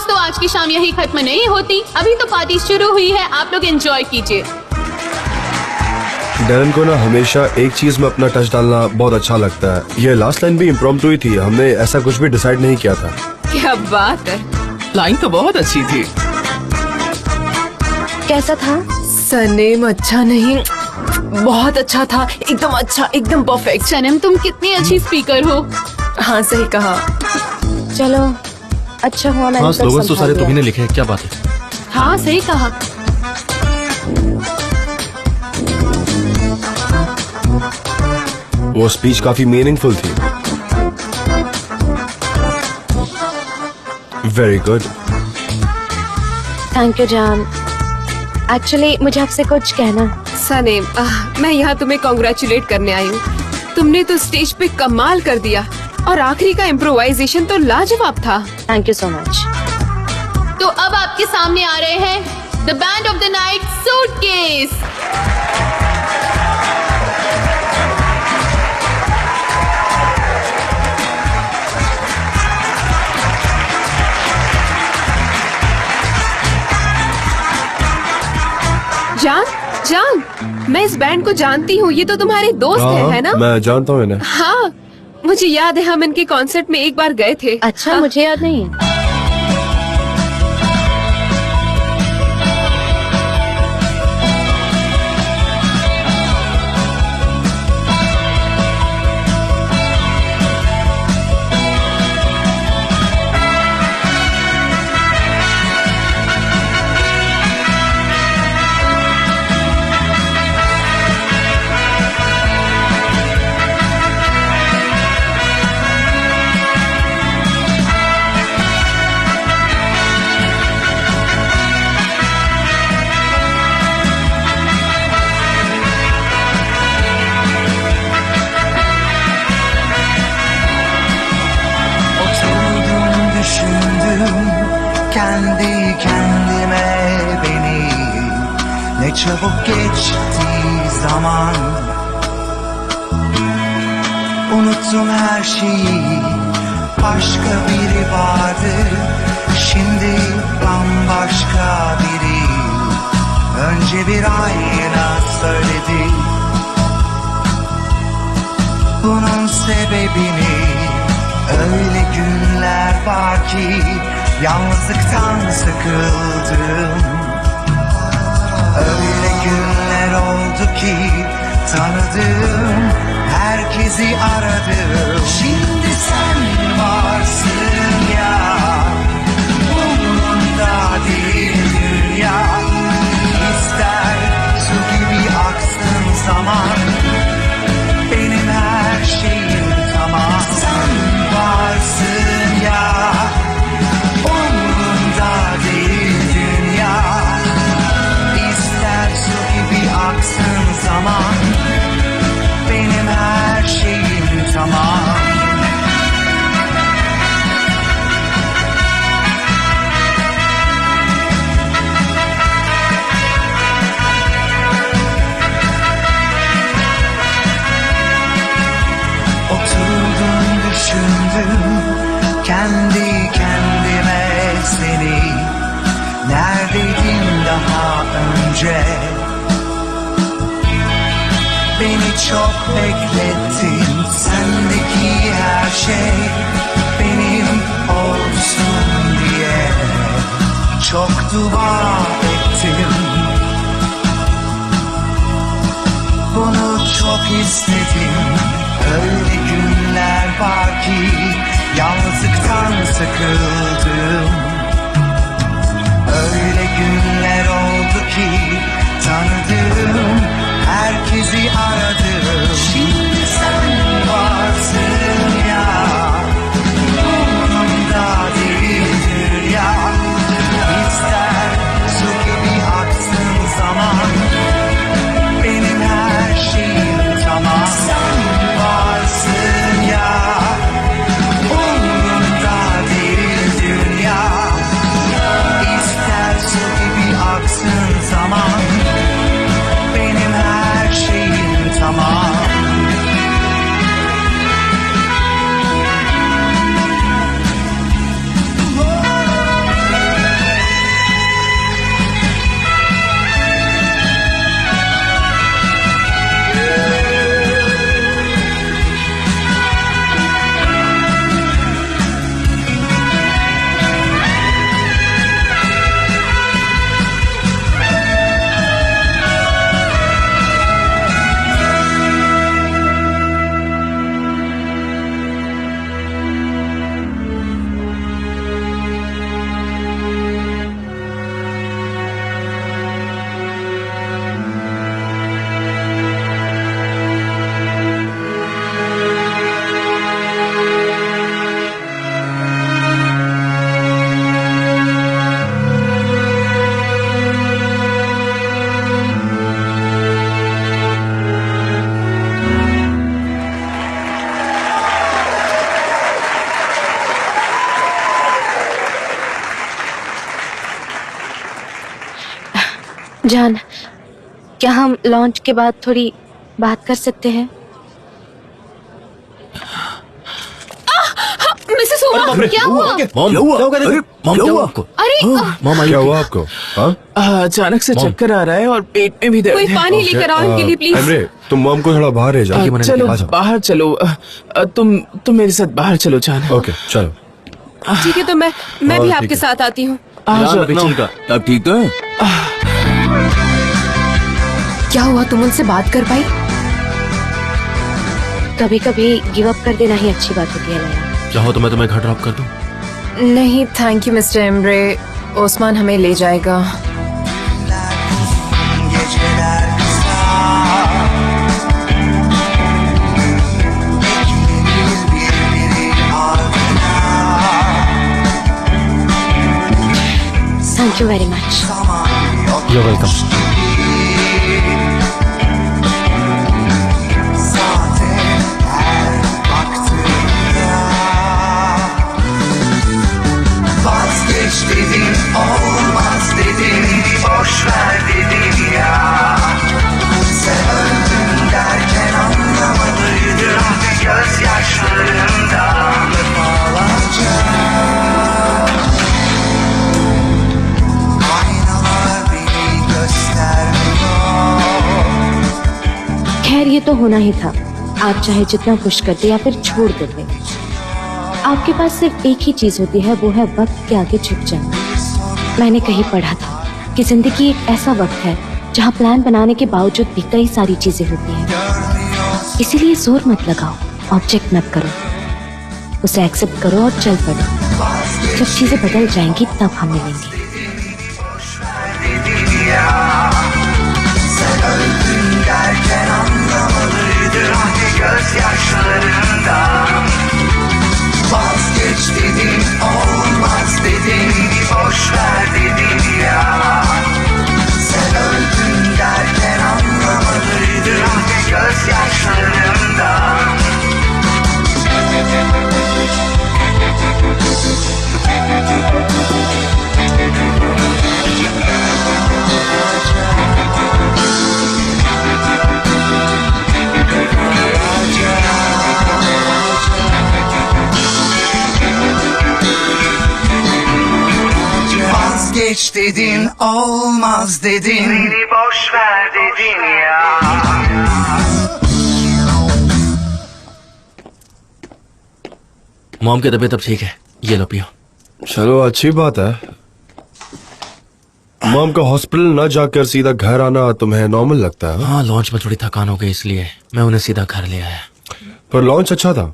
दोस्तों, आज की शाम यही खत्म नहीं होती, अभी तो पार्टी शुरू हुई है, आप लोग एंजॉय कीजिए। डैरन को ना हमेशा एक चीज में अपना टच डालना बहुत अच्छा लगता है। ये लास्ट लाइन भी इम्प्रॉम्प्टू ही थी, हमने ऐसा कुछ भी डिसाइड नहीं किया था। क्या बात है, लाइन तो बहुत अच्छी थी। कैसा था? सनेम अच्छा नहीं, बहुत अच्छा था, एकदम अच्छा, एकदम परफेक्ट। सनम तुम कितनी अच्छी स्पीकर हो। हाँ सही कहा। चलो अच्छा हुआ मैंने स्लोगन तो सारे तुम्ही ने लिखे हैं, क्या बात है। हाँ सही कहा। वो स्पीच काफी मीनिंगफुल थी। Very good. थैंक यू जान। एक्चुअली मुझे आपसे कुछ कहना। सनेम, मैं यहाँ तुम्हें कॉन्ग्रेचुलेट करने आई हूँ। तुमने तो स्टेज पे कमाल कर दिया और आखिरी का इम्प्रोवाइजेशन तो लाजवाब था। Thank you so much. तो अब आपके सामने आ रहे हैं the band of the night, suitcase. जान, जान, मैं इस बैंड को जानती हूँ, ये तो तुम्हारे दोस्त है ना? मैं जानता हूँ इन्हें। हाँ, मुझे याद है, हम इनके कॉन्सर्ट में एक बार गए थे। अच्छा, मुझे याद नहीं है। Kendi kendime beni, ne çabuk geçti zaman. Unuttum her şeyi, başka biri vardı, şimdi bambaşka biri. Önce bir ayna söyledi bunun sebebini. Öyle günler var ki yalnızlıktan sıkıldım. Öyle günler oldu ki tanıdığım herkesi aradım. Şimdi sen varsın ya, umurumda değil dünya. İster su gibi aksın zaman, benim her şeyim tamam. Sen varsın ya, umurumda değil dünya. İster su gibi aksın zaman, benim her şeyim tamam. Oturdum düşündüm kendi kendime seni. Neredeydin daha önce? Beni çok beklettin. Sendeki her şey benim olsun diye çok dua ettim. Bunu çok istedim. Öyle günler var ki yalnızlıktan sıkıldım. Öyle günler oldu ki tanıdığım herkesi aradım. Şimdi sen varsın ya, umurumda değil dünya. İster su gibi aksın zaman, benim her şeyim tamam. Sen varsın ya, umurumda değil dünya. İster su gibi aksın zaman, benim her şeyim tamam. जान, क्या हम launch के बाद थोड़ी बात कर सकते हैं? मिसेस उमा, क्या हुआ? मॉम क्या हुआ आपको? अरे मॉम क्या हुआ आपको? हाँ? अचानक से चक्कर आ रहा है और पेट में भी दर्द कोई है। पानी लेकर आओ इनके लिए प्लीज। एमरे, तुम मॉम को थोड़ा बाहर ले जाओ। चलो बाहर चलो। तुम मेरे साथ बाहर चलो जान। ओके चलो। ठीक है, तो मैं भी ठीक आपके है। साथ आती हूँ। अब ठीक तो है? क्या हुआ, तुम उनसे बात कर पाई? कभी कभी गिव अप कर देना ही अच्छी बात होती है लया। चाहो तो मैं तुम्हें घर ड्रॉप कर दूं? नहीं thank you mister Embre, Osman हमें ले जाएगा। Geceler kısa Birbiri ardına thank you very much. Zaman yok You're welcome. Saate her baktığımda Vazgeç dedim olmaz dedim Boş ver dedim ya Sen öldün derken anlamadıydım Gözyaşlarımdan defalarca Aynalar beni göstermiyor खैर ये तो होना ही था। आप चाहे जितना push करते या फिर छोड़ देते, आपके पास सिर्फ एक ही चीज होती है, वो है वक्त के आगे झुक जाना। मैंने कहीं पढ़ा था कि जिंदगी एक ऐसा वक्त है जहाँ प्लान बनाने के बावजूद भी कई सारी चीजें होती हैं। इसीलिए जोर मत लगाओ, ऑब्जेक्ट मत करो, उसे एक्सेप्ट करो और चल पड़ो। जब चीजें बदल जाएंगी तब हम मिलेंगे। dedim ya Sen öldün derken anlamalıydım Gözyaşlarımdan Vazgeç dedim olmaz dedim Boş ver dedim ya Sen öldün derken anlamalıydım Gözyaşlarımdan Vazgeç dedin olmaz dedin Beni boş ver dedin ya mom की तबीयत अब ठीक है, ये लो पियो। चलो अच्छी बात है। मॉम का हॉस्पिटल न जाकर सीधा घर आना तुम्हें नॉर्मल लगता है? हाँ, लॉन्च में थोड़ी थकान हो गई इसलिए मैं उन्हें सीधा घर ले आया। पर लॉन्च अच्छा था।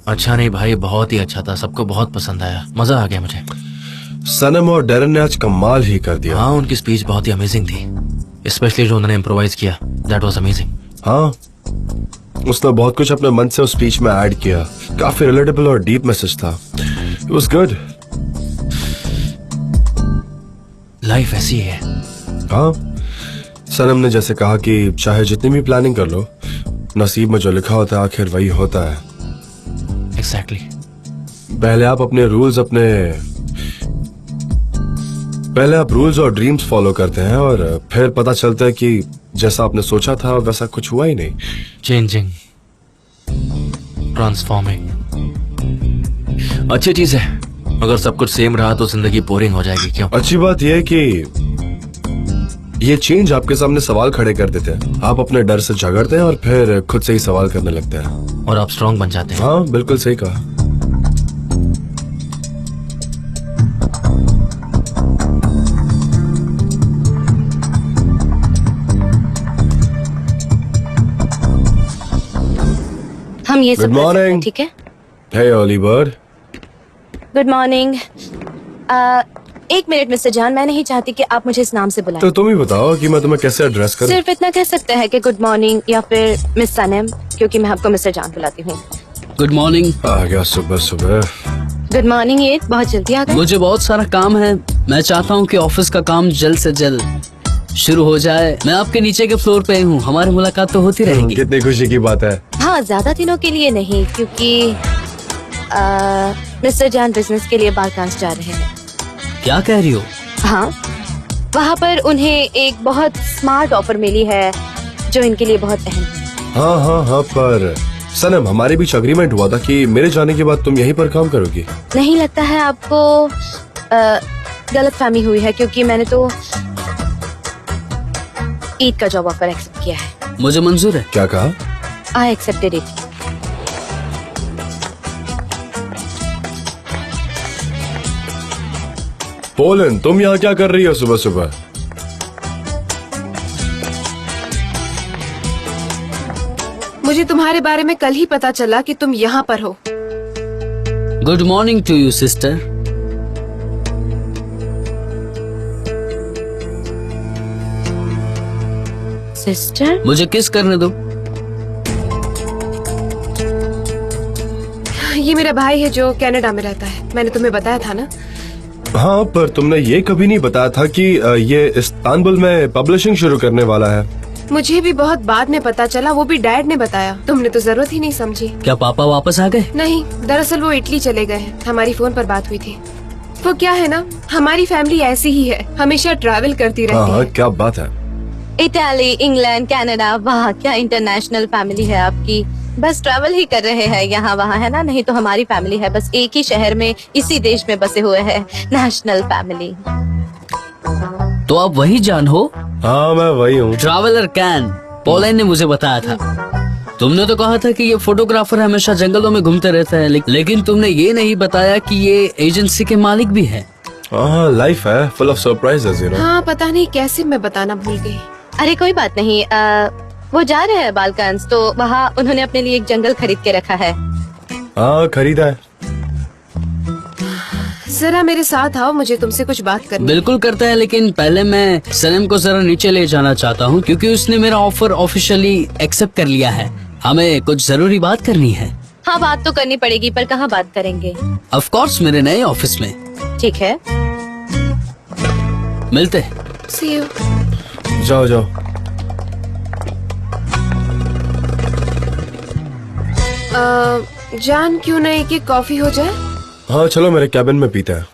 अच्छा नहीं भाई, बहुत ही अच्छा था, सबको बहुत पसंद आया, मजा आ गया मुझे। सनम और डेरन ने आज कमाल ही कर दिया। हाँ, उनकी स्पीच बहुत ही अमेजिंग थी, स्पेशली जो उन्होंने इम्प्रोवाइज किया, दैट वाज अमेजिंग। हाँ, उसने बहुत कुछ अपने मन से उस स्पीच में ऐड किया। काफी रिलेटेबल और डीप मैसेज था। It was good. लाइफ ऐसी है। हाँ, सनम ने जैसे कहा कि चाहे जितनी भी प्लानिंग कर लो, नसीब में जो लिखा होता है आखिर वही होता है। एग्जैक्टली। पहले आप रूल्स और ड्रीम्स फॉलो करते हैं और फिर पता चलता है कि जैसा आपने सोचा था वैसा कुछ हुआ ही नहीं। चेंजिंग, ट्रांसफॉर्मिंग, अच्छी चीज है। अगर सब कुछ सेम रहा तो जिंदगी बोरिंग हो जाएगी। क्यों? अच्छी बात यह है कि ये चेंज आपके सामने सवाल खड़े कर देते हैं। आप अपने डर से झगड़ते हैं और फिर खुद से ही सवाल करने लगते हैं और आप स्ट्रांग बन जाते हैं। हाँ, बिल्कुल सही कहा। हम ये सब Good कर सकते हैं, morning. ठीक है? हे ओलिवर। Good morning. एक मिनट मिस्टर जान, मैं नहीं चाहती कि आप मुझे इस नाम से बुलाएं। तो तुम ही बताओ कि मैं तुम्हें कैसे एड्रेस करूं। सिर्फ इतना कह सकते हैं कि गुड मॉर्निंग या फिर मिस सनम, क्योंकि मैं आपको मिस्टर जान बुलाती हूँ। Good morning. आ गया सुबह सुबह। गुड मॉर्निंग, ये बहुत जल्दी आ गए। मुझे बहुत सारा काम है, मैं चाहता हूँ कि ऑफिस का काम जल्द से जल्द शुरू हो जाए। मैं आपके नीचे के फ्लोर पे हूँ, हमारी मुलाकात तो होती रहेगी। कितनी खुशी की बात है। हाँ, ज्यादा दिनों के लिए नहीं, क्योंकि मिस्टर जान बिजनेस के लिए बारकांस जा रहे हैं। क्या कह रही हो? हाँ, वहाँ पर उन्हें एक बहुत स्मार्ट ऑफर मिली है जो इनके लिए बहुत अहम है। हाँ, पर सनम, हमारे बीच अग्रीमेंट हुआ था कि मेरे जाने के बाद तुम यहीं पर काम करोगी। नहीं लगता है आपको गलतफहमी हुई है, क्योंकि मैंने तो ईद का जॉब ऑफर एक्सेप्ट किया है। मुझे मंजूर है। क्या कहा? I accepted it. पोलन, तुम यहाँ क्या कर रही हो सुबह सुबह? मुझे तुम्हारे बारे में कल ही पता चला कि तुम यहाँ पर हो। Good morning to you sister. Sister? मुझे किस करने दो। ये मेरा भाई है जो कनाडा में रहता है, मैंने तुम्हें बताया था ना। हाँ, पर तुमने ये कभी नहीं बताया था कि ये इस्तांबुल में पब्लिशिंग शुरू करने वाला है। मुझे भी बहुत बाद में पता चला, वो भी डैड ने बताया। तुमने तो जरूरत ही नहीं समझी। क्या पापा वापस आ गए? नहीं, दरअसल वो इटली चले गए हैं। हमारी फोन पर बात हुई थी। वो क्या है ना, हमारी फैमिली ऐसी ही है, हमेशा ट्रैवल करती रहती हाँ, है। क्या बात है। इटाली, इंग्लैंड, कनाडा, वाह क्या इंटरनेशनल फैमिली है आपकी। बस ट्रैवल ही कर रहे हैं यहाँ वहाँ, है ना? नहीं तो हमारी फैमिली है बस एक ही शहर में, इसी देश में बसे हुए हैं, नेशनल फैमिली। तो आप वही जान हो? हाँ, मैं वही हूँ। Traveller can. पोलैंड ने मुझे बताया था। तुमने तो कहा था कि ये फोटोग्राफर हमेशा जंगलों में घूमते रहता है, लेकिन तुमने ये नहीं बताया कि ये एजेंसी के मालिक भी है। हाँ, लाइफ है full of surprises, you know. हाँ, पता नहीं कैसे मैं बताना भूल गई। अरे कोई बात नहीं, वो जा रहे हैं बाल्कन्स, तो वहाँ उन्होंने अपने लिए एक जंगल खरीद के रखा है। हाँ, खरीदा है। जरा मेरे साथ आओ, मुझे तुमसे कुछ बात करनी है। बिल्कुल करता है, लेकिन पहले मैं सनम को जरा नीचे ले जाना चाहता हूँ क्योंकि उसने मेरा ऑफर ऑफिशियली एक्सेप्ट कर लिया है। हमें कुछ जरूरी बात करनी है। हाँ, बात तो करनी पड़ेगी, पर कहाँ बात करेंगे? ऑफ कोर्स मेरे नए ऑफिस में। ठीक है, मिलते हैं। See you। जाओ जाओ। जान क्यों नहीं कि कॉफी हो जाए? हाँ, चलो मेरे कैबिन में पीते हैं।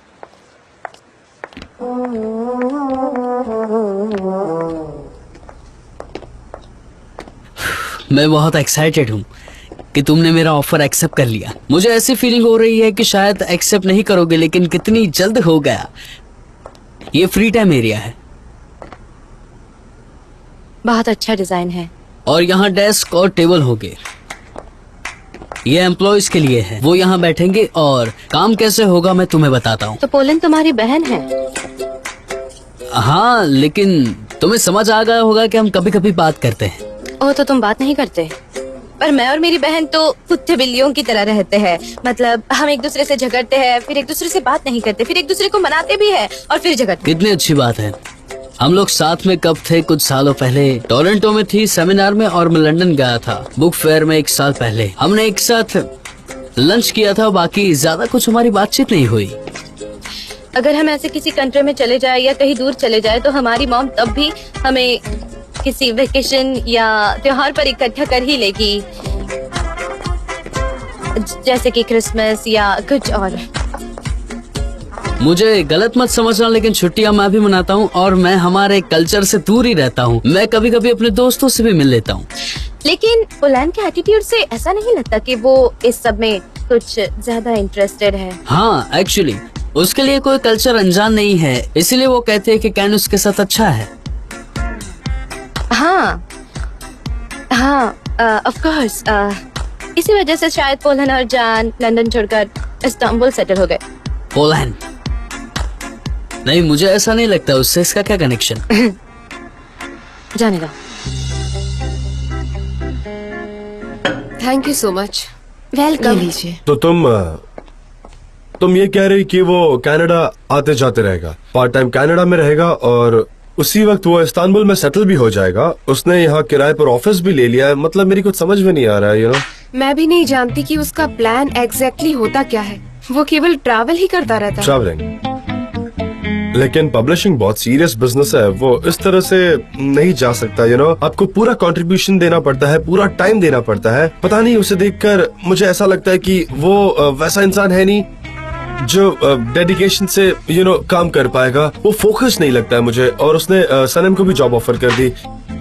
मैं बहुत एक्साइटेड हूँ कि तुमने मेरा ऑफर एक्सेप्ट कर लिया। मुझे ऐसी फीलिंग हो रही है कि शायद एक्सेप्ट नहीं करोगे, लेकिन कितनी जल्द हो गया। ये फ्री टाइम एरिया है बहुत अच्छा डिजाइन है। और यहाँ डेस्क और टेबल होंगे। ये एम्प्लॉयज के लिए है, वो यहाँ बैठेंगे और काम कैसे होगा मैं तुम्हें बताता हूँ। तो पोलन तुम्हारी बहन है? हाँ, लेकिन तुम्हें समझ आ गया होगा कि हम कभी कभी बात करते हैं। ओ, तो तुम बात नहीं करते? पर मैं और मेरी बहन तो कुत्ते बिल्लियों की तरह रहते हैं। मतलब हम एक दूसरे से झगड़ते हैं, फिर एक दूसरे से बात नहीं करते, फिर एक दूसरे को मनाते भी हैं और फिर झगड़ते। कितनी अच्छी बात है। हम लोग साथ में कब थे? कुछ सालों पहले टोरंटो में थी सेमिनार में, और मैं लंदन गया था बुक फेयर में 1 साल पहले। हमने एक साथ लंच किया था, बाकी ज्यादा कुछ हमारी बातचीत नहीं हुई। अगर हम ऐसे किसी कंट्री में चले जाए या कहीं दूर चले जाए तो हमारी मॉम तब भी हमें किसी वेकेशन या त्योहार पर इकट्ठा कर ही लेगी, जैसे कि क्रिसमस या कुछ और। मुझे गलत मत समझना, लेकिन छुट्टियां मैं भी मनाता हूँ और मैं हमारे कल्चर से दूर ही रहता हूँ। मैं कभी कभी अपने दोस्तों से भी मिल लेता हूँ। लेकिन पोलैंड के एटीट्यूड से ऐसा नहीं लगता कि वो इस सब में कुछ ज्यादा इंटरेस्टेड है। हाँ, एक्चुअली उसके लिए कोई कल्चर अनजान नहीं है, इसलिए वो कहते हैं कि कैन उसके साथ अच्छा है। हाँ हाँ, ऑफ कोर्स। इसी वजह से शायद पोलैंड और जान लंदन छोड़कर इस्तांबुल सेटल हो गए। पोलैंड? नहीं, मुझे ऐसा नहीं लगता। उससे इसका क्या कनेक्शन? जाने दो। Thank you so much. Welcome. तो तुम ये कह रही कि वो कनाडा आते जाते रहेगा, पार्ट टाइम कनाडा में रहेगा और उसी वक्त वो इस्तांबुल में सेटल भी हो जाएगा। उसने यहाँ किराए पर ऑफिस भी ले लिया है। मतलब मेरी कुछ समझ में नहीं आ रहा है, यू नो। मैं भी नहीं जानती कि उसका प्लान एग्जैक्टली होता क्या है। वो केवल ट्रैवल ही करता रहता है। ट्रैवलिंग। लेकिन पब्लिशिंग बहुत सीरियस बिजनेस है, वो इस तरह से नहीं जा सकता, यू नो। आपको पूरा कंट्रीब्यूशन देना पड़ता है, पूरा टाइम देना पड़ता है। पता नहीं, उसे देखकर मुझे ऐसा लगता है कि वो वैसा इंसान है नहीं। जो डेडिकेशन से काम कर पाएगा, वो फोकस नहीं लगता है मुझे। और उसने सनम को भी जॉब ऑफर कर दी।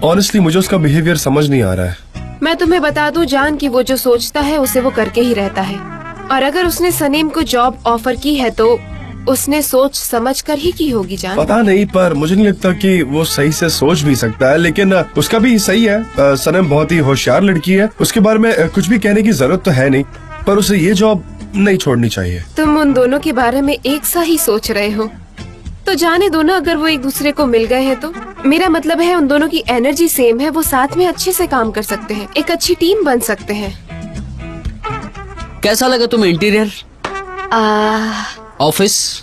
ऑनेस्टली मुझे उसका बिहेवियर समझ नहीं आ रहा है। मैं तुम्हें बता दूं जान कि वो जो सोचता है उसे वो करके ही रहता है। और अगर उसने सनीम को जॉब ऑफर की है तो उसने सोच समझ कर ही की होगी जान। पता नहीं, पर मुझे नहीं लगता कि वो सही से सोच भी सकता है। लेकिन उसका भी सही है। सनम बहुत ही होशियार लड़की है, उसके बारे में कुछ भी कहने की जरूरत तो है नहीं, पर उसे ये जॉब नहीं छोड़नी चाहिए। तुम उन दोनों के बारे में एक सा ही सोच रहे हो तो जाने दो ना। अगर वो एक दूसरे को मिल गए हैं तो मेरा मतलब है उन दोनों की एनर्जी सेम है, वो साथ में अच्छे से काम कर सकते हैं, एक अच्छी टीम बन सकते हैं। कैसा लगा तुम्हें इंटीरियर, ऑफिस?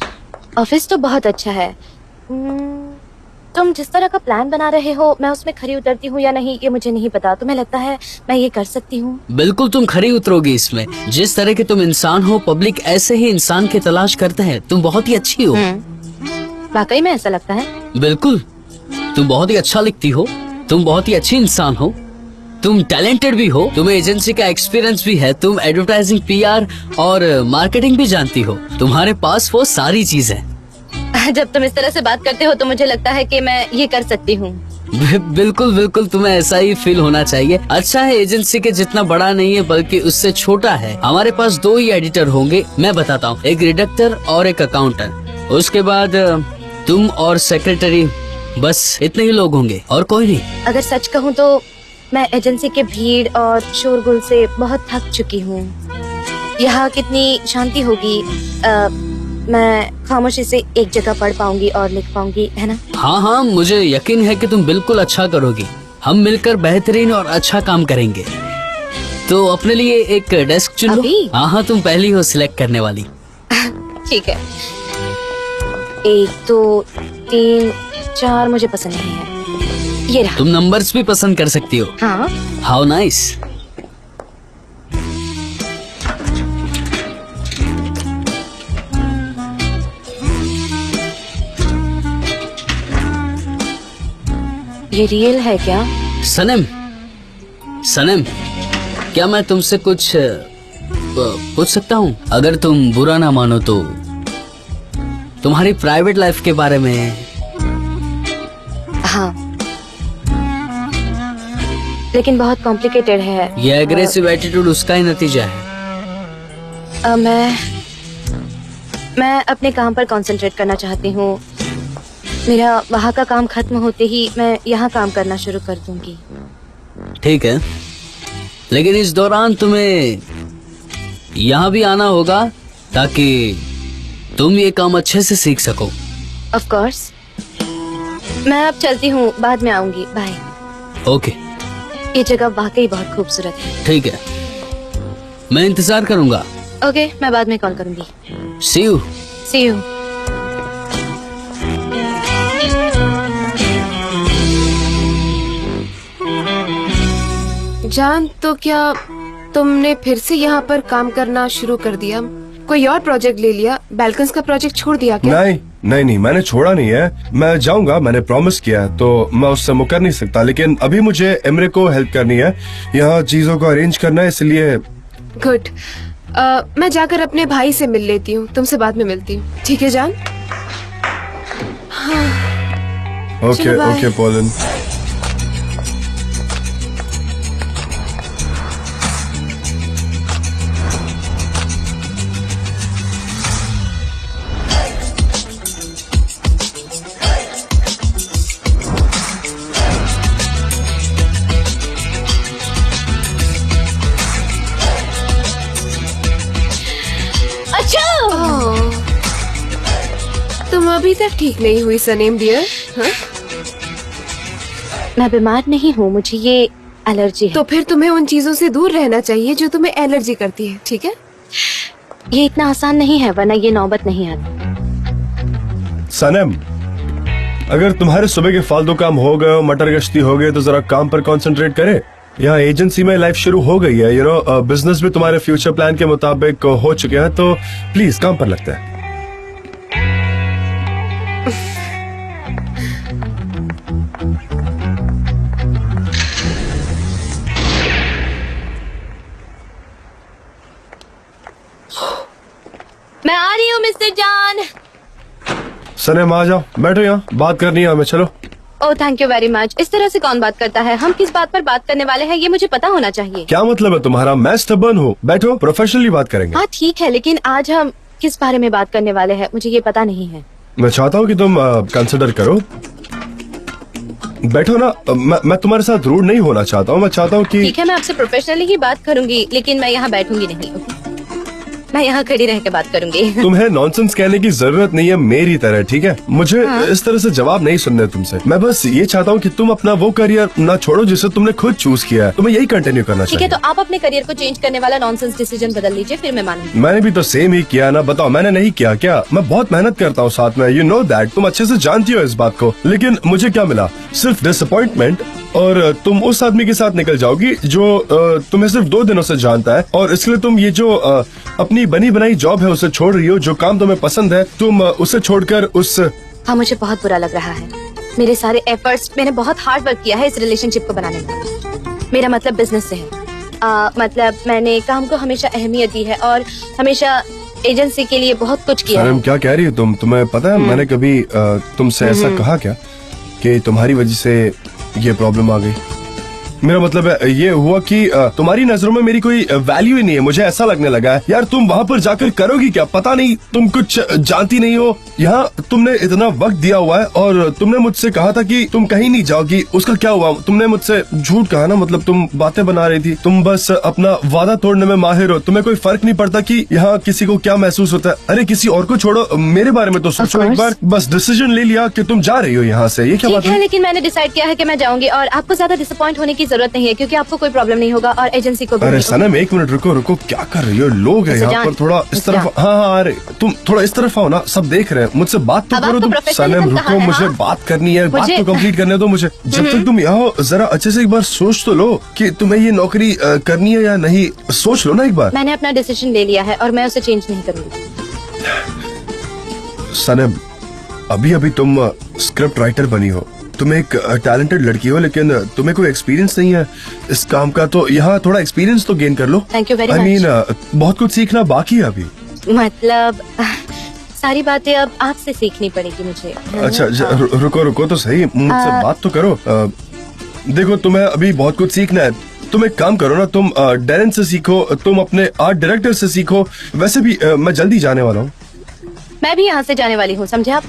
ऑफिस तो बहुत अच्छा है। तुम जिस तरह का प्लान बना रहे हो, मैं उसमें खरी उतरती हूँ या नहीं ये मुझे नहीं पता। तुम्हें लगता है मैं ये कर सकती हूँ? बिल्कुल तुम खरी उतरोगी इसमें। जिस तरह के तुम इंसान हो, पब्लिक ऐसे ही इंसान की तलाश करते हैं। तुम बहुत ही अच्छी हो। वाकई में ऐसा लगता है? बिल्कुल, तुम बहुत ही अच्छा लिखती हो, तुम बहुत ही अच्छी इंसान हो, तुम टैलेंटेड भी हो, तुम्हें एजेंसी का एक्सपीरियंस भी है, तुम एडवर्टाइजिंग, पीआर और मार्केटिंग भी जानती हो। तुम्हारे पास वो सारी चीज है। जब तुम इस तरह से बात करते हो तो मुझे लगता है कि मैं ये कर सकती हूँ। बिल्कुल बिल्कुल, तुम्हें ऐसा ही फील होना चाहिए। अच्छा है एजेंसी के जितना बड़ा नहीं है बल्कि उससे छोटा है। हमारे पास 2 ही एडिटर होंगे, मैं बताता हूँ, एक रिडक्टर और एक अकाउंटेंट। उसके बाद तुम और सेक्रेटरी, बस इतने ही लोग होंगे और कोई नहीं। अगर सच कहूँ तो मैं एजेंसी के भीड़ और शोरगुल से बहुत थक चुकी हूँ। यहाँ कितनी शांति होगी, मैं खामोशी से एक जगह पढ़ पाऊंगी और लिख पाऊंगी, है ना? हाँ हाँ, मुझे यकीन है कि तुम बिल्कुल अच्छा करोगी। हम मिलकर बेहतरीन और अच्छा काम करेंगे। तो अपने लिए एक डेस्क चुन लो। अभी? हाँ हाँ, तुम पहली हो सिलेक्ट करने वाली। ठीक है। 1 2 3 4 मुझे पसंद नहीं है। ये रहा। तुम नंबर्स भी पसंद कर सकती हो। हाँ। How nice. ये रियल है क्या? सनम, सनम, क्या मैं तुमसे कुछ पूछ सकता हूँ? अगर तुम बुरा ना मानो तो तुम्हारी प्राइवेट लाइफ के बारे में। हाँ, लेकिन बहुत कॉम्प्लिकेटेड है। ये एग्रेसिव एटीट्यूड उसका ही नतीजा है। मैं अपने काम पर कंसंट्रेट करना चाहती हूँ। मेरा वहाँ का काम खत्म होते ही मैं यहाँ काम करना शुरू कर दूंगी। ठीक है, लेकिन इस दौरान तुम्हें यहाँ भी आना होगा ताकि तुम ये काम अच्छे से सीख सको। Of course. मैं अब चलती हूँ, बाद में आऊंगी। बाय। ओके। ये जगह वाकई बहुत खूबसूरत है। ठीक है, मैं इंतजार करूंगा। ओके, मैं बाद में कॉल करूंगी। See you. See you. जान, तो क्या तुमने फिर से यहाँ पर काम करना शुरू कर दिया? कोई और प्रोजेक्ट ले लिया? बैल्कन्स का प्रोजेक्ट छोड़ दिया क्या? नहीं, मैंने छोड़ा नहीं है। मैं जाऊंगा, मैंने प्रॉमिस किया है, तो मैं उससे मुकर नहीं सकता। लेकिन अभी मुझे एमरे को हेल्प करनी है, यहाँ चीजों को अरेंज करना है, इसलिए। गुड। मैं जाकर अपने भाई से मिल लेती हूँ, तुमसे बाद में मिलती हूँ। ठीक है जान? हाँ। Okay okay pollen. तुम अभी तक ठीक नहीं हुई सनीम डियर? हाँ? मैं बीमार नहीं हूँ, मुझे ये एलर्जी है। तो फिर तुम्हें उन चीजों से दूर रहना चाहिए जो तुम्हें एलर्जी करती है, ठीक है? ये इतना आसान नहीं है, वरना ये नौबत नहीं आती। सनम, अगर तुम्हारे सुबह के फालतू काम हो गए, मटर गश्ती हो गए, तो जरा काम पर कंसंट्रेट करें। यहाँ एजेंसी में लाइफ शुरू हो गई है, बिजनेस भी तुम्हारे फ्यूचर प्लान के मुताबिक हो चुके हैं, तो प्लीज काम पर लगता है। मैं आ रही हूँ सनम आ जाओ, बैठो यहाँ, बात करनी है हमें, चलो। Oh thank you very much. इस तरह से कौन बात करता है? हम किस बात पर बात करने वाले हैं ये मुझे पता होना चाहिए। क्या मतलब है तुम्हारा? मैं स्टबर्न हूँ, बैठो, प्रोफेशनली बात करेंगे। हाँ ठीक है, लेकिन आज हम किस बारे में बात करने वाले हैं मुझे ये पता नहीं है। मैं चाहता हूँ कि तुम कंसिडर करो। बैठो ना, मैं तुम्हारे साथ रूड नहीं होना चाहता हूँ, मैं चाहता हूँ कि ठीक है, मैं आपसे प्रोफेशनली ही बात करूंगी, लेकिन मैं यहाँ बैठूंगी नहीं। मैं यहाँ खड़ी रह के बात करूंगी। तुम्हें नॉनसेंस कहने की जरूरत नहीं है मेरी तरह, ठीक है? मुझे इस तरह से जवाब नहीं सुनने तुमसे। मैं बस ये चाहता हूँ कि तुम अपना वो करियर ना छोड़ो जिसे तुमने खुद चूज किया है, तुम्हें यही कंटिन्यू करना ठीक चाहिए। है, तो आप अपने करियर को चेंज करने वाला नॉनसेंस डिसीजन बदल लीजिए, फिर मैं मानूंगी। मैंने भी तो सेम ही किया ना, बताओ मैंने नहीं किया क्या? मैं बहुत मेहनत करता हूँ साथ में, यू नो दैट, तुम अच्छे से जानती हो इस बात को। लेकिन मुझे क्या मिला? सिर्फ डिसअपॉइंटमेंट। और तुम उस आदमी के साथ निकल जाओगी जो तुम्हें सिर्फ 2 दिनों से जानता है, और इसलिए तुम ये जो अपनी बनी बनाई जॉब है उसे छोड़ रही हो, जो काम तुम्हें पसंद है तुम उसे छोड़कर उस। हाँ मुझे बहुत बुरा लग रहा है। मेरे सारे एफर्ट्स, मैंने बहुत हार्ड वर्क किया है इस रिलेशनशिप को बनाने में। मेरा मतलब बिजनेस से है। मतलब मैंने काम को हमेशा अहमियत दी है और हमेशा एजेंसी के लिए बहुत कुछ किया है। क्या कह रही हो तुम? तुम्हें पता है मैंने कभी तुमसे ऐसा कहा क्या कि तुम्हारी वजह से ये प्रॉब्लम आ गई? मेरा मतलब है ये हुआ कि तुम्हारी नजरों में मेरी कोई वैल्यू ही नहीं है। मुझे ऐसा लगने लगा है यार तुम वहाँ पर जाकर करोगी क्या, पता नहीं, तुम कुछ जानती नहीं हो। यहाँ तुमने इतना वक्त दिया हुआ है और तुमने मुझसे कहा था कि तुम कहीं नहीं जाओगी, उसका क्या हुआ? तुमने मुझसे झूठ कहा ना, मतलब तुम बातें बना रही थी। तुम बस अपना वादा तोड़ने में माहिर हो, तुम्हें कोई फर्क नहीं पड़ता कि यहाँ किसी को क्या महसूस होता है। अरे किसी और को छोड़ो, मेरे बारे में तो सोचो एक बार। बस डिसीजन ले लिया कि तुम जा रही हो यहाँ से, ये क्या बात ठीक है, है? लेकिन मैंने डिसाइड किया है कि मैं जाऊंगी और आपको ज्यादा डिसअपॉइंट होने की जरूरत नहीं है, क्योंकि आपको कोई प्रॉब्लम नहीं होगा और एजेंसी को भी अरे नहीं। सनम एक मिनट रुको रुको, क्या कर रही हो? लोग हैं यहाँ पर, थोड़ा इस तरफ। हाँ, अरे तुम थोड़ा इस तरफ आओ ना, सब देख रहे हैं, मुझसे बात तो करो तुम। सनम रुको, मुझे बात करनी है, बात तो कंप्लीट करने दो मुझे। जब तक तुम यहाँ हो जरा अच्छे से एक बार सोच तो लो कि तुम्हें ये नौकरी करनी है या नहीं, सोच लो ना एक बार। मैंने अपना डिसीजन ले लिया है और मैं उसे चेंज नहीं करूंगी। सनम अभी अभी तुम स्क्रिप्ट राइटर बनी हो, तुम एक टैलेंटेड लड़की हो, लेकिन तुम्हें कोई एक्सपीरियंस नहीं है इस काम का, तो यहाँ थोड़ा एक्सपीरियंस तो गेन कर लो। Thank you very I much. Mean बहुत कुछ सीखना बाकी है अभी। मतलब सारी बातें अब आपसे सीखनी पड़ेगी मुझे। अच्छा रुको रुको तो सही, मुझसे बात तो करो। देखो तुम्हें अभी बहुत कुछ सीखना है, तुम एक काम करो ना, तुम डेरेन से सीखो, तुम अपने आर्ट डायरेक्टर से सीखो। वैसे भी मैं जल्दी जाने वाला हूँ। मैं भी यहाँ से जाने वाली हूँ, समझे आप?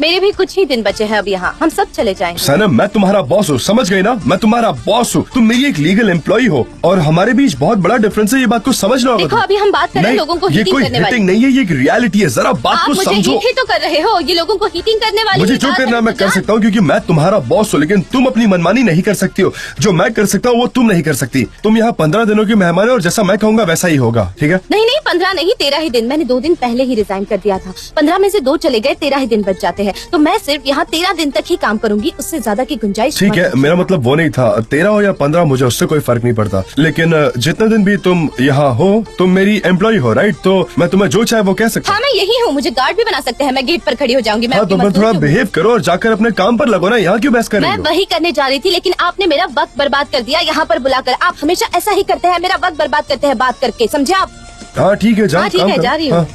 मेरे भी कुछ ही दिन बचे हैं अब यहाँ, हम सब चले जाएंगे। सनम मैं तुम्हारा बॉस हूँ, समझ गई ना? मैं तुम्हारा बॉस हूँ, तुम मेरी एक लीगल एम्प्लॉय हो और हमारे बीच बहुत बड़ा डिफरेंस है, ये बात को समझना होगा। देखो अभी हम बात कर रहे हैं लोगों को ये हीटिंग कोई करने वाली। हीटिंग नहीं है, ये एक रियलिटी है, जरा बात आप को मुझे समझो। हीट ही तो कर रहे हो, ये लोगों को हीटिंग करने वाली। मुझे जो करना मैं कर सकता हूँ क्योंकि मैं तुम्हारा बॉस हूँ, लेकिन तुम अपनी मनमानी नहीं कर सकती हो। जो मैं कर सकता हूँ वो तुम नहीं कर सकती। तुम यहाँ 15 दिनों की मेहमान हो और जैसा मैं कहूँगा वैसा ही होगा, ठीक है? नहीं 15 नहीं 13 ही दिन। मैंने 2 दिन पहले ही रिजाइन कर दिया था। 15 में से 2 चले गए, 13 ही दिन बच जाते हैं। तो मैं सिर्फ यहाँ 13 दिन तक ही काम करूंगी, उससे ज्यादा की गुंजाइश। ठीक है, मेरा मतलब वो नहीं था, 13 हो या 15 मुझे उससे कोई फर्क नहीं पड़ता, लेकिन जितने दिन भी तुम यहाँ हो तुम मेरी एम्प्लॉय हो, राइट? तो मैं तुम्हें जो चाहे वो कह सकता हाँ मैं यही हूँ, मुझे गार्ड भी बना सकते हैं, मैं गेट पर खड़ी हो जाऊंगी। हाँ तो मैं थोड़ा बिहेव करो और जाकर अपने काम पर लगो ना, यहाँ क्यों बहस कर रही मैं हो? वही करने जा रही थी, लेकिन आपने मेरा वक्त बर्बाद कर दिया यहाँ पर बुलाकर। आप हमेशा ऐसा ही करते हैं, मेरा वक्त बर्बाद करते हैं बात करके, समझे आप? हाँ ठीक है, जाओ। हाँ, ठीक काम है, करो। जा रही हूँ। हाँ,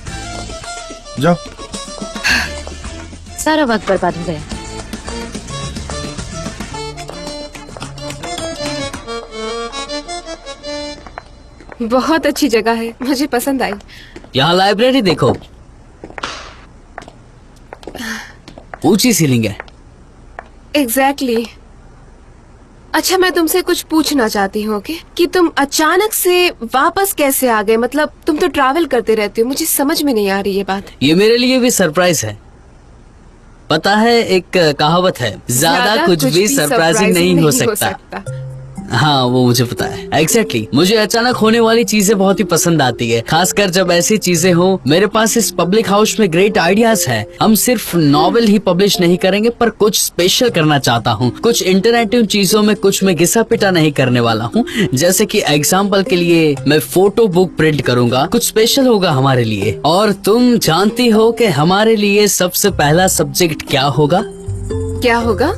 जाओ। सारा वक्त बर्बाद हो गया। बहुत अच्छी जगह है, मुझे पसंद आई। यहाँ लाइब्रेरी देखो, ऊंची सीलिंग है। एग्जैक्टली। अच्छा मैं तुमसे कुछ पूछना चाहती हूँ कि तुम अचानक से वापस कैसे आ गए? मतलब तुम तो ट्रैवल करते रहते हो, मुझे समझ में नहीं आ रही ये बात। ये मेरे लिए भी सरप्राइज है। पता है एक कहावत है, ज्यादा कुछ भी सरप्राइजिंग नहीं हो सकता। हाँ वो मुझे पता है। एग्जैक्टली मुझे अचानक होने वाली चीजें बहुत ही पसंद आती है, खासकर जब ऐसी चीजें हो। मेरे पास इस पब्लिक हाउस में ग्रेट आइडियाज हैं। हम सिर्फ नॉवेल ही पब्लिश नहीं करेंगे, पर कुछ स्पेशल करना चाहता हूँ। कुछ इंटरनेटिव चीजों में कुछ मैं घिसा पिटा नहीं करने वाला हूँ। जैसे कि एग्जाम्पल के लिए मैं फोटो बुक प्रिंट करूंगा, कुछ स्पेशल होगा हमारे लिए। और तुम जानती हो कि हमारे लिए सबसे पहला सब्जेक्ट क्या होगा? क्या होगा?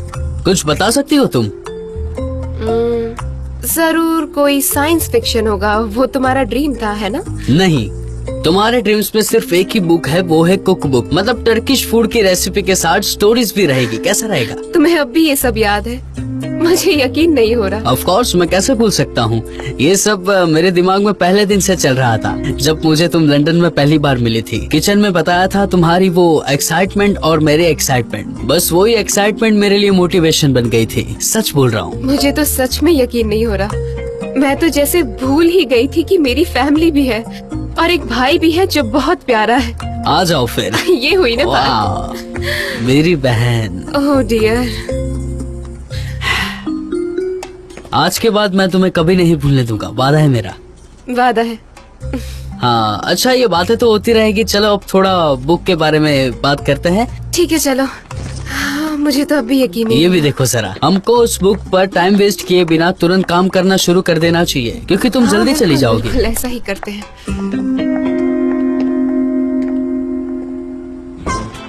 कुछ बता सकती हो तुम? जरूर कोई साइंस फिक्शन होगा, वो तुम्हारा ड्रीम था, है ना? नहीं, तुम्हारे ड्रीम्स में सिर्फ एक ही बुक है, वो है कुक बुक। मतलब टर्किश फूड की रेसिपी के साथ स्टोरीज भी रहेगी। कैसा रहेगा? तुम्हें अब भी ये सब याद है? मुझे यकीन नहीं हो रहा। ऑफ कोर्स, मैं कैसे भूल सकता हूँ। ये सब मेरे दिमाग में पहले दिन से चल रहा था, जब मुझे तुम लंदन में पहली बार मिली थी। किचन में बताया था तुम्हारी वो एक्साइटमेंट और मेरे एक्साइटमेंट, बस वही एक्साइटमेंट मेरे लिए मोटिवेशन बन गई थी। सच बोल रहा हूँ। मुझे तो सच में यकीन नहीं हो रहा। मैं तो जैसे भूल ही गई थी कि मेरी फैमिली भी है और एक भाई भी है जो बहुत प्यारा है। आ जाओ फिर। ये हुई ना बात। वाह, मेरी बहन। Oh dear. आज के बाद मैं तुम्हें कभी नहीं भूलने दूंगा, वादा है मेरा। वादा है। हाँ अच्छा, ये बातें तो होती रहेगी। चलो अब थोड़ा बुक के बारे में बात करते हैं। ठीक है चलो। हाँ, मुझे तो अभी यकीन नहीं। ये भी देखो जरा, हमको उस बुक पर टाइम वेस्ट किए बिना तुरंत काम करना शुरू कर देना चाहिए, क्योंकि तुम जल्दी चली जाओगी। बिल्कुल ऐसा ही करते हैं।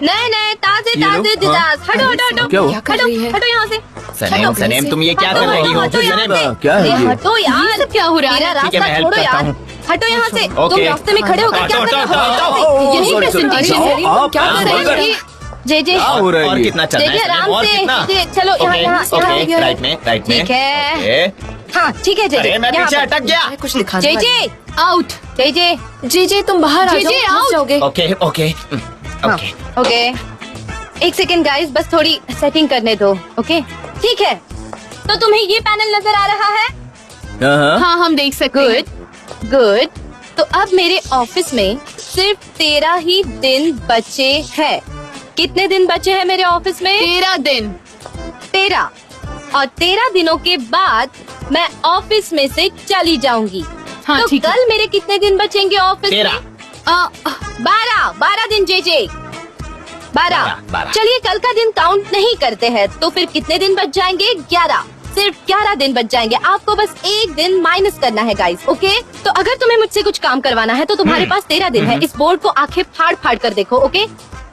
नए ताजे ताजे डिजाज। हटो हटो हटो। क्या हुआ? क्या कर रही है? हटो यहाँ से। सनेम सनेम तुम ये क्या कर रही हो? हटो यहाँ से। क्या है ये? हटो यार, क्या हो रहा है? ठीक है, मैं रास्ता हेल्प छोड़ो करता यार। हूँ। हटो यहाँ से। तुम ओके। रास्ते में खड़े होकर क्या हटो, कर रहे हटो, हो? यही sorry, प्रेजेंटेशन sorry, है। आप क्या कर रहे बोल हो? जे जे हो रहा है और ये? कितना चलना जे है जे सनेम? आराम और से। कितना? जे चलो यहाँ यहाँ ओके, यहाँ। राइट में ठीक है। ओके। हाँ ठीक है जे जे। अरे मैं यहाँ पीछे पर। अटक गया। कुछ लिखा जे जे आउट। जे जे जे तुम बाहर आ जे जाओ, जे फंस out। जाओगे। Okay okay okay. ओके, एक सेकेंड गाइस, बस थोड़ी सेटिंग करने दो। ओके ठीक है, तो तुम्हें ये पैनल नजर आ रहा है? हाँ हम देख सकते हैं। Good good. तो अब मेरे ऑफिस में सिर्फ 13 ही दिन बचे हैं। कितने दिन बचे हैं मेरे ऑफिस में? 13 दिन। 13 और 13 दिनों के बाद मैं ऑफिस में से चली जाऊंगी। हाँ, तो ठीक है। कल मेरे कितने दिन बचेंगे ऑफिस में? 13। 12 दिन जे 12। 12। चलिए कल का दिन काउंट नहीं करते हैं, तो फिर कितने दिन बच जाएंगे? 11। सिर्फ 11 दिन बच जाएंगे। आपको बस एक दिन माइनस करना है गाइस। ओके, तो अगर तुम्हें मुझसे कुछ काम करवाना है तो तुम्हारे पास 13 दिन है। इस बोर्ड को आंखें फाड़ फाड़ कर देखो। Okay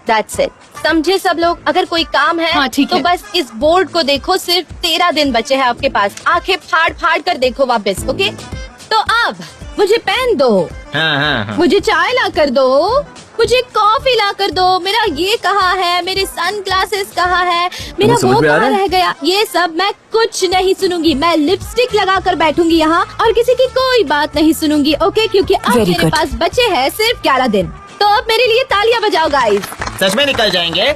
that's it. समझे सब लोग? अगर कोई काम है हाँ, ठीक तो है। बस इस बोर्ड को देखो। सिर्फ 13 दिन बचे हैं आपके पास। आंखें फाड़ फाड़ कर देखो वापस। ओके, तो अब मुझे पेन दो, हाँ। मुझे चाय ला कर दो, मुझे कॉफी ला कर दो। मेरा ये कहाँ है? मेरे सन ग्लासेस कहाँ है? मेरा समझ वो में आ रहा कहाँ है? रह गया? ये सब मैं कुछ नहीं सुनूंगी। मैं लिपस्टिक लगा कर बैठूंगी यहाँ और किसी की कोई बात नहीं सुनूंगी। ओके, क्योंकि अब Very मेरे good. पास बचे हैं सिर्फ 11 दिन। तो अब मेरे लिए तालियां बजाओ गाइस। सच में निकल जाएंगे?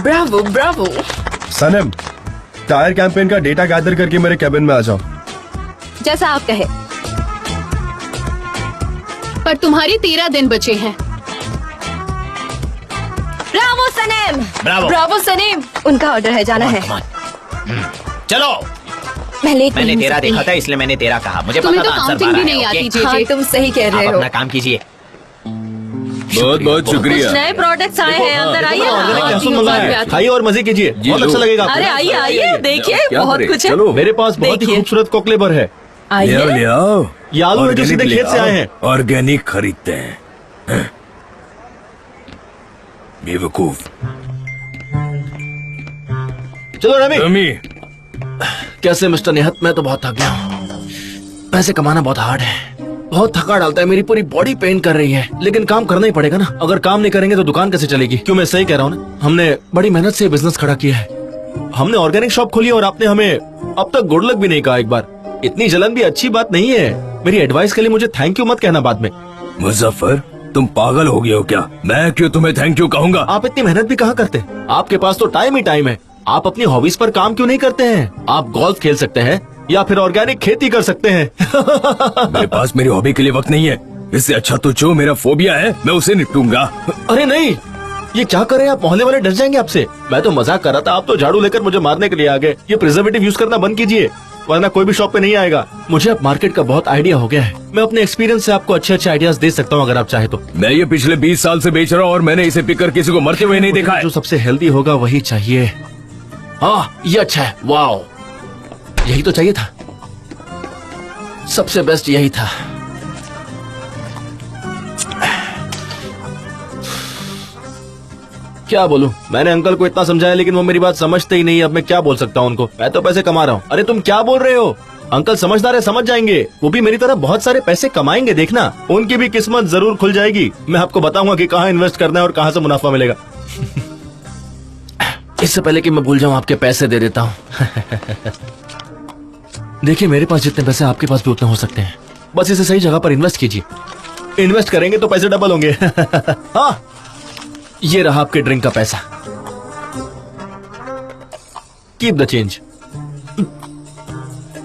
Bravo bravo. Sanam, tyre campaign का डेटा गैदर करके मेरे कैबिन में आ जाओ। जैसा आप कहे। पर तुम्हारे 13 दिन बचे हैं। ब्रावो सनेम। ब्रावो। ब्रावो सनेम। उनका ऑर्डर है, जाना है। Come on. चलो, मैं लेट मैंने नहीं हो 13 सकती। देखा था इसलिए मैंने 13 कहा। मुझे तुम्हें पता तो था आंसर काउंटिंग 12 भी है। नहीं आती ओके? जे हाँ जे। तुम सही कह रहे आप हो। अपना काम कीजिए। बहुत बहुत शुक्रिया। नए प्रोडक्ट्स आए हैं, अंदर आइए ना। खाइए और मजे कीजिए, बहुत अच्छा लगेगा आपको। अरे आइए आइए, देखिए बहुत कुछ है। चलो, मेरे पास बहुत ही देखिए। खूबसूरत कोकलेबर है। आइए। ये आलू है जो सीधे खेत से आए हैं। ऑर्गेनिक खरीदते हैं। बेवकूफ। चलो रमी। रमी, कैसे मिस्टर निहत? मैं तो बहुत थक गया हूँ। पैसे कमाना बहुत हार्ड है, बहुत थका डालता है। मेरी पूरी बॉडी पेन कर रही है, लेकिन काम करना ही पड़ेगा ना। अगर काम नहीं करेंगे तो दुकान कैसे चलेगी? क्यों, मैं सही कह रहा हूँ ना? हमने बड़ी मेहनत से बिजनेस खड़ा किया है। हमने ऑर्गेनिक शॉप खोली और आपने हमें अब तक गुड लक भी नहीं कहा एक बार। इतनी जलन भी अच्छी बात नहीं है। मेरी एडवाइस के लिए मुझे थैंक यू मत कहना बाद में। मुजफ्फर, तुम पागल हो गए हो क्या? मैं क्यों तुम्हें थैंक यू कहूंगा? आप इतनी मेहनत भी कहाँ करते? आपके पास तो टाइम ही टाइम है। आप अपनी हॉबीज पर काम क्यों नहीं करते हैं? आप गोल्फ खेल सकते हैं या फिर ऑर्गेनिक खेती कर सकते हैं। मेरे पास मेरी हॉबी के लिए वक्त नहीं है। इससे अच्छा तो जो मेरा फोबिया है मैं उसे निपटूंगा। अरे नहीं, ये क्या कर रहे हैं आप? मोहल्ले वाले डर जाएंगे आपसे। मैं तो मजाक कर रहा था, आप तो झाड़ू लेकर मुझे मारने के लिए आ गए। ये प्रिजर्वेटिव यूज करना बंद कीजिए, वरना कोई भी शॉप पे नहीं आएगा। मुझे अब मार्केट का बहुत आइडिया हो गया है। मैं अपने एक्सपीरियंस से आपको अच्छे अच्छे आइडियाज दे सकता हूँ अगर आप चाहे तो। मैं ये पिछले 20 साल से बेच रहा हूँ और मैंने इसे पीकर किसी को मरते हुए नहीं देखा है। जो सबसे हेल्दी होगा वही चाहिए। हाँ ये अच्छा है, वाओ, यही तो चाहिए था। सबसे बेस्ट यही था। क्या बोलूं? मैंने अंकल को इतना समझाया लेकिन वो मेरी बात समझते ही नहीं। अब मैं क्या बोल सकता हूँ उनको? मैं तो पैसे कमा रहा हूँ। अरे तुम क्या बोल रहे हो? अंकल समझदार है, समझ जाएंगे। वो भी मेरी तरह बहुत सारे पैसे कमाएंगे, देखना। उनकी भी किस्मत जरूर खुल जाएगी। मैं आपको बताऊंगा कि कहाँ इन्वेस्ट करना है और कहाँ से मुनाफा मिलेगा। इससे पहले कि मैं भूल जाऊं, आपके पैसे दे देता हूँ। देखिए, मेरे पास जितने पैसे आपके पास भी उतने हो सकते हैं। बस इसे सही जगह पर इन्वेस्ट कीजिए। इन्वेस्ट करेंगे तो पैसे डबल होंगे। हाँ, ये रहा आपके ड्रिंक का पैसा। Keep the change.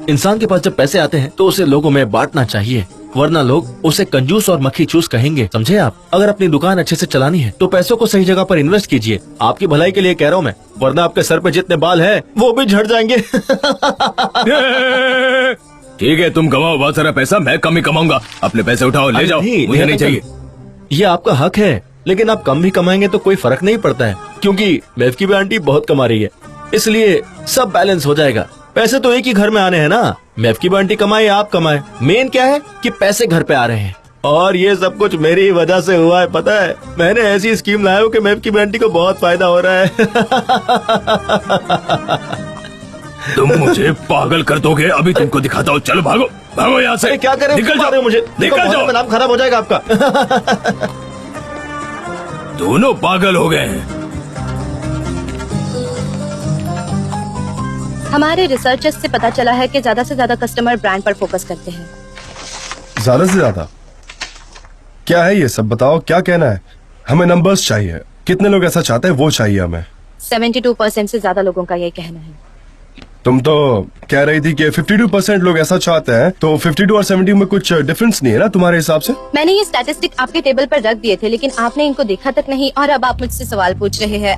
इंसान के पास जब पैसे आते हैं तो उसे लोगों में बांटना चाहिए, वरना लोग उसे कंजूस और मक्खी चूस कहेंगे, समझे आप? अगर अपनी दुकान अच्छे से चलानी है तो पैसों को सही जगह पर इन्वेस्ट कीजिए। आपकी भलाई के लिए कह रहा हूँ मैं, वरना आपके सर पे जितने बाल हैं वो भी झड़ जाएंगे। ठीक है, तुम कमाओ बहुत सारा पैसा, मैं कम ही कमाऊंगा। अपने पैसे उठाओ, ले जाओ, मुझे नहीं चाहिए। ये आपका हक है, लेकिन आप कम भी कमाएंगे तो कोई फर्क नहीं पड़ता है, क्योंकि मेवकी भी आंटी बहुत कमा रही है, इसलिए सब बैलेंस हो जाएगा। पैसे तो एक ही घर में आने हैं ना, मेवकी भी आंटी कमाए या आप कमाए। मेन क्या है कि पैसे घर पे आ रहे हैं, और ये सब कुछ मेरी वजह से हुआ है, पता है? मैंने ऐसी स्कीम लाया हूँ कि मेवकी भी आंटी को बहुत फायदा हो रहा है। तुम मुझे पागल कर दोगे, अभी तुमको दिखाता हूँ। चलो भागो, भागो यहाँ से। क्या कर रहे हो? निकल जाओ, मुझे निकल जाओ, नाम खराब हो जाएगा आपका। दोनों पागल हो गए हैं। हमारे रिसर्चर्स से पता चला है कि ज्यादा से ज्यादा कस्टमर ब्रांड पर फोकस करते हैं। ज्यादा से ज्यादा क्या है ये सब? बताओ, क्या कहना है? हमें नंबर्स चाहिए। कितने लोग ऐसा चाहते हैं वो चाहिए हमें। 72% से ज्यादा लोगों का यही कहना है। तुम तो कह रही थी कि 52% लोग ऐसा चाहते हैं, तो 52 और 70 में कुछ डिफरेंस नहीं है ना तुम्हारे हिसाब से? मैंने ये स्टैटिस्टिक आपके टेबल पर रख दिए थे, लेकिन आपने इनको देखा तक नहीं, और अब आप मुझसे सवाल पूछ रहे हैं।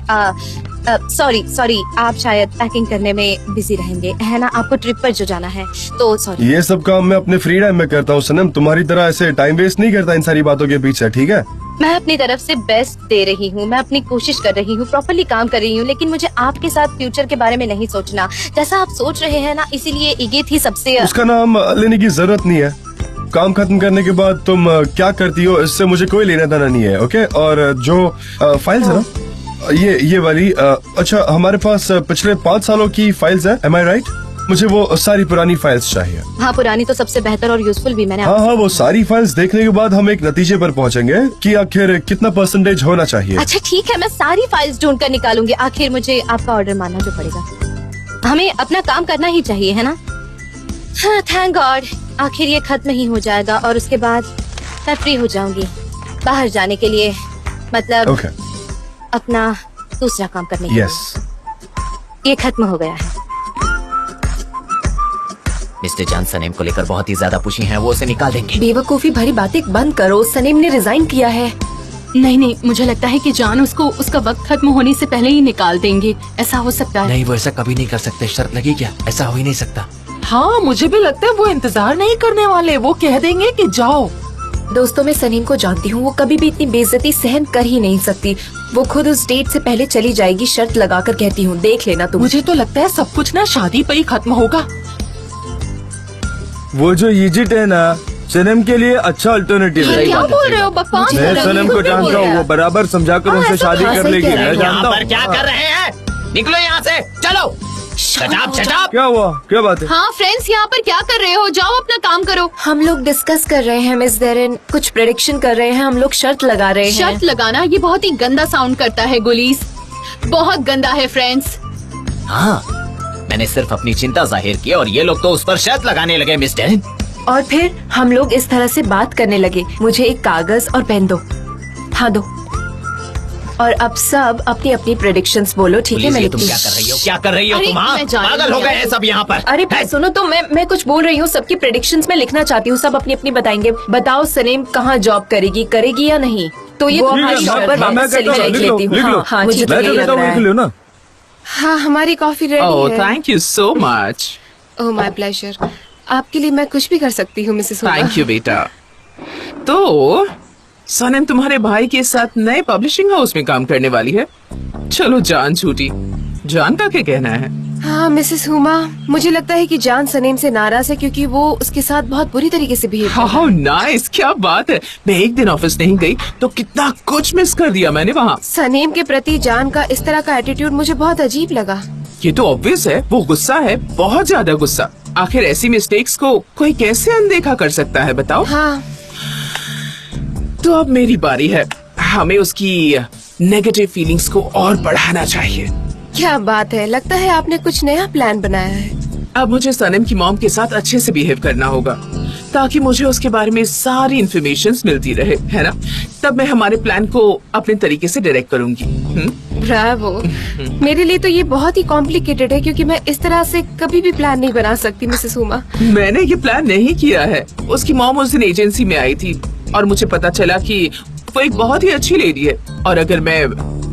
सॉरी, आप शायद पैकिंग करने में बिजी रहेंगे, है ना? आपको ट्रिप पर जो जाना है, तो सॉरी। ये सब काम मैं अपने फ्री टाइम में करता हूँ सनम, तुम्हारी तरह ऐसे टाइम वेस्ट नहीं करता इन सारी बातों के पीछे, ठीक है? मैं अपनी तरफ से बेस्ट दे रही हूँ, मैं अपनी कोशिश कर रही हूँ, प्रॉपर्ली काम कर रही हूँ, लेकिन मुझे आपके साथ फ्यूचर के बारे में नहीं सोचना जैसा आप सोच रहे हैं ना, इसीलिए ये थी सबसे। उसका नाम लेने की जरूरत नहीं है। काम खत्म करने के बाद तुम क्या करती हो इससे मुझे कोई लेना देना नहीं है, ओके? और जो फाइल्स है ना, ये वाली, अच्छा, हमारे पास पिछले 5 सालों की फाइल्स है, एम आई राइट? मुझे वो सारी पुरानी फाइल्स चाहिए। हाँ, पुरानी तो सबसे बेहतर और यूजफुल भी। मैंने हाँ, वो सारी फाइल्स देखने के बाद हम एक नतीजे पर पहुंचेंगे कि आखिर कितना परसेंटेज होना चाहिए। अच्छा ठीक है, मैं सारी फाइल्स ढूंढ कर निकालूंगी। आखिर मुझे आपका ऑर्डर मानना जो पड़ेगा। हमें अपना काम करना ही चाहिए, है ना? हाँ, थैंक गॉड, आखिर ये खत्म ही हो जाएगा और उसके बाद मैं फ्री हो जाऊंगी बाहर जाने के लिए, मतलब अपना दूसरा काम करने के लिए। ये खत्म हो गया है। मिस्टर जान सनेम को लेकर बहुत ही ज्यादा पुशी हैं, वो उसे निकाल देंगे। बेवकूफी भरी बातें बंद करो, सनेम ने रिजाइन किया है। नहीं, मुझे लगता है कि जान उसको उसका वक्त खत्म होने से पहले ही निकाल देंगे। ऐसा हो सकता है? नहीं, वो ऐसा कभी नहीं कर सकते। शर्त लगी क्या? ऐसा हो ही नहीं सकता। हाँ, मुझे भी लगता है वो इंतजार नहीं करने वाले, वो कह देंगे कि जाओ। दोस्तों, मैं सनीम को जानती हूँ, वो कभी भी इतनी बेइज्जती सहन कर ही नहीं सकती। वो खुद उस डेट से पहले चली जाएगी, शर्त लगाकर कहती हूँ, देख लेना तुम। मुझे तो लगता है सब कुछ ना शादी पर ही खत्म होगा। वो जो इजिट है ना, सनम के लिए अच्छा अल्टरनेटिव है। क्या बोल रहे हो? बकवास। मैं सनम को जानता हूँ, वो बराबर समझाकर उनसे शादी कर लेगी। मैं जानता हूँ। क्या कर रहे हैं? निकलो यहाँ से, चलो। शटाब। क्या हुआ? क्या बात है? हाँ फ्रेंड्स, यहाँ पर क्या कर रहे हो? जाओ अपना काम करो। हम लोग डिस्कस कर रहे हैं मिस देरिन, कुछ प्रेडिक्शन कर रहे हैं, हम लोग शर्त लगा रहे हैं। शर्त लगाना ये बहुत ही गंदा साउंड करता है गुलीस, बहुत गंदा है फ्रेंड्स। हाँ, मैंने सिर्फ अपनी चिंता जाहिर की और ये लोग तो उस पर शर्त लगाने लगे मिस्टर। और फिर हम लोग इस तरह से बात करने लगे। मुझे एक कागज और पेन दो। हाँ, दो। और अब सब अपनी अपनी प्रेडिक्शंस बोलो, ठीक है? मैं तुम क्या कर रही हो? क्या कर रही हो तुम? पागल हो गए हैं सब यहाँ पर। अरे सुनो तो, मैं कुछ बोल रही हूँ। सबकी प्रेडिक्शंस में लिखना चाहती हूँ, सब अपनी अपनी बताएंगे। बताओ सनीम कहाँ जॉब करेगी या नहीं? तो ये हमारी शॉप पर वापस चली जाएगी। लेती हूँ। हाँ, मुझे तो यही लग रहा है। हाँ, हमारी कॉफी रेडी है। Thank you so much. Oh my pleasure. आपके लिए मैं कुछ भी कर सकती हूँ मिसेस हुमा। थैंक यू बेटा। तो सनम तुम्हारे भाई के साथ नए पब्लिशिंग हाउस में काम करने वाली है। चलो जान छूटी। जान का क्या कहना है? हाँ मिसेस हुमा, मुझे लगता है कि जान सनीम से नाराज है क्योंकि वो उसके साथ बहुत बुरी तरीके से बिहेव कर रहा है। हाउ नाइस, क्या बात है। मैं एक दिन ऑफिस नहीं गई तो कितना कुछ मिस कर दिया मैंने वहाँ। सनीम के प्रति जान का इस तरह का एटीट्यूड मुझे बहुत अजीब लगा। ये तो ऑब्वियस है, वो गुस्सा है, बहुत ज्यादा गुस्सा। आखिर ऐसी मिस्टेक्स को कोई कैसे अनदेखा कर सकता है बताओ? हाँ। तो अब मेरी बारी है। हमें उसकी नेगेटिव फीलिंग्स को और बढ़ाना चाहिए। क्या बात है, लगता है आपने कुछ नया प्लान बनाया है। अब मुझे सनम की मॉम के साथ अच्छे से बिहेव करना होगा ताकि मुझे उसके बारे में सारी इन्फॉर्मेशन मिलती रहे, है ना? तब मैं हमारे प्लान को अपने तरीके से डायरेक्ट करूंगी। ब्रावो। मेरे लिए तो ये बहुत ही कॉम्प्लिकेटेड है क्योंकि मैं इस तरह से कभी भी प्लान नहीं बना सकती मिसेस उमा। मैंने ये प्लान नहीं किया है। उसकी मॉम उस दिन एजेंसी में आई थी और मुझे पता चला कि वो एक बहुत ही अच्छी लेडी है और अगर मैं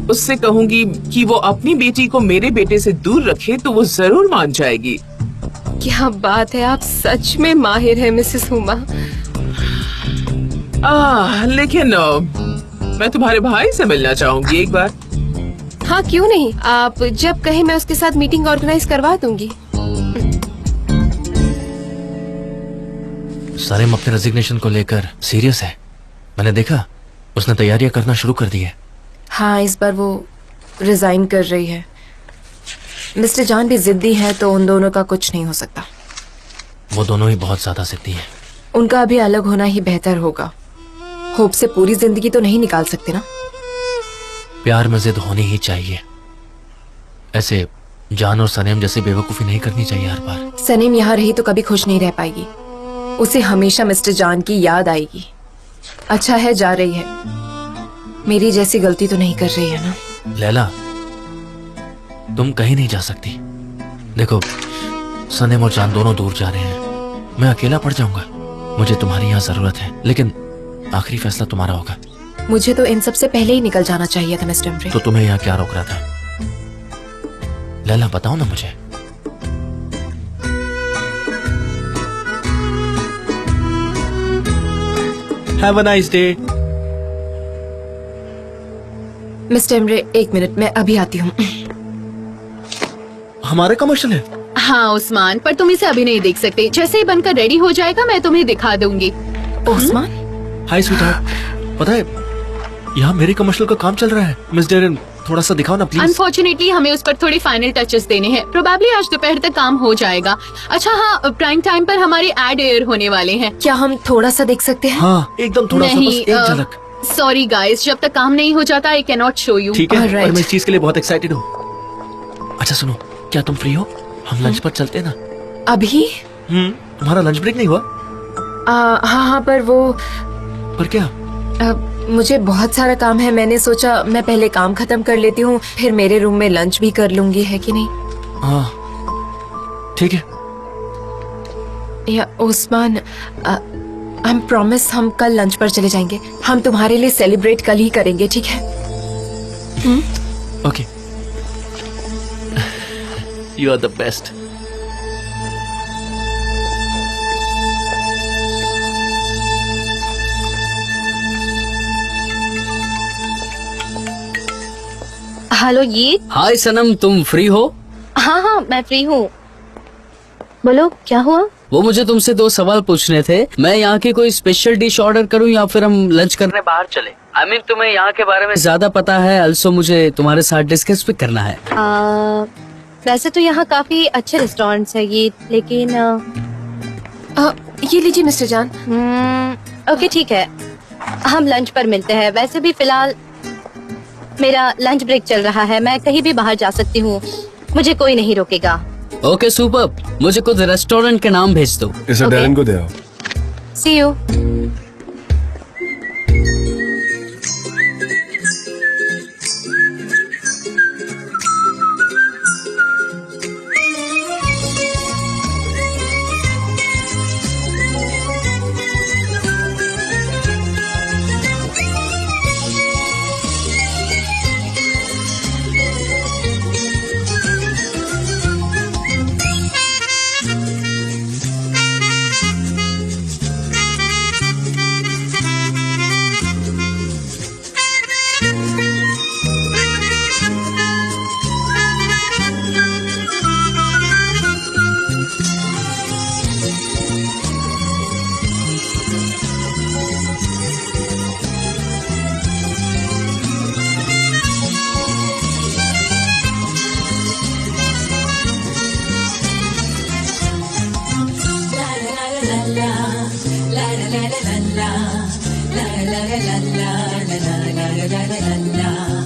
उससे कहूंगी कि वो अपनी बेटी को मेरे बेटे से दूर रखे तो वो जरूर मान जाएगी। क्या बात है, आप सच में माहिर हैं मिसेस उमा। लेकिन मैं तुम्हारे भाई से मिलना चाहूंगी एक बार। हाँ क्यों नहीं, आप जब कहें मैं उसके साथ मीटिंग ऑर्गेनाइज करवा दूंगी। सनम अपने रेजिग्नेशन को लेकर सीरियस है। मैंने देखा उसने तैयारियां करना शुरू कर दी है। हाँ, इस बार वो रिजाइन कर रही है। मिस्टर जान भी जिद्दी है तो उन दोनों का कुछ नहीं हो सकता। वो दोनों ही बहुत ज्यादा जिद्दी हैं। उनका अभी अलग होना ही बेहतर होगा। होप से पूरी जिंदगी तो नहीं निकाल सकते ना। प्यार में जिद होनी ही चाहिए। ऐसे जान और सनेम जैसे बेवकूफी नहीं करनी चाहिए हर बार। सनेम यहाँ रही तो कभी खुश नहीं रह पाएगी। उसे हमेशा मिस्टर जान की याद आएगी। अच्छा है जा रही है, मेरी जैसी गलती तो नहीं कर रही है ना। लैला, तुम कहीं नहीं जा सकती। देखो सनेम और जान दोनों दूर जा रहे हैं, मैं अकेला पड़ जाऊंगा। मुझे तुम्हारी यहाँ जरूरत है, लेकिन आखिरी फैसला तुम्हारा होगा। मुझे तो इन सब से पहले ही निकल जाना चाहिए था मिस्टर एम्ब्रे। तो तुम्हें यहाँ क्या रोक रहा था? लैला बताओ ना मुझे। Have a nice day. Mister Embry एक मिनट, मैं अभी आती हूँ। हमारे कमर्शियल है। हाँ उस्मान, पर तुम इसे अभी नहीं देख सकते। जैसे ही बनकर रेडी हो जाएगा मैं तुम्हें दिखा दूंगी। उस्मान, हाय स्वीटहार्ट। पता है यहाँ मेरे कमर्शियल का काम चल रहा है। मिस डेरन थोड़ा सा दिखाओ ना प्लीज। अनफॉर्चुनेटली हमें उस पर थोड़ी फाइनल टचेस देने हैं। प्रोबेबली आज दोपहर तक काम हो जाएगा। अच्छा हाँ, प्राइम टाइम पर हमारे एड एयर होने वाले हैं। क्या हम थोड़ा सा देख सकते हैं? हाँ एकदम थोड़ा सा, बस एक झलक। सॉरी गाइस, जब तक काम नहीं हो जाता I can not show you. ठीक है, और मैं इस चीज के लिए बहुत एक्साइटेड हूँ। अच्छा सुनो, क्या तुम फ्री हो? हम लंच पर चलते हैं ना। अभी? तुम्हारा लंच ब्रेक नहीं हुआ? हाँ, पर वो पर क्या? मुझे बहुत सारा काम है। मैंने सोचा मैं पहले काम खत्म कर लेती हूँ, फिर मेरे रूम में लंच भी कर लूंगी, है कि नहीं? हाँ ठीक है। या उस्मान, हम प्रॉमिस हम कल लंच पर चले जाएंगे। हम तुम्हारे लिए सेलिब्रेट कल ही करेंगे, ठीक है? Okay. You are the best. Hello ये। हाय सनम, तुम फ्री हो? हाँ हाँ मैं फ्री हूँ। बोलो क्या हुआ? वो मुझे तुमसे 2 सवाल पूछने थे। मैं यहाँ की कोई स्पेशल डिश ऑर्डर करूँ या फिर हम लंच करने बाहर चले? आई मीन तुम्हें यहाँ के बारे में ज्यादा पता है, also मुझे तुम्हारे साथ डिस्कस भी करना है। वैसे तो यहाँ काफी अच्छे रेस्टोरेंट्स है ये, लेकिन ये लीजिए मिस्टर जान। ओके ठीक है, हम लंच पर मिलते हैं। वैसे भी फिलहाल मेरा लंच ब्रेक चल रहा है, मैं कहीं भी बाहर जा सकती हूँ, मुझे कोई नहीं रोकेगा। ओके सुपर, मुझे कुछ रेस्टोरेंट के नाम भेज दो। इसे डैरन को दे आओ। सी you. la la la la la la la la la la la la la la la la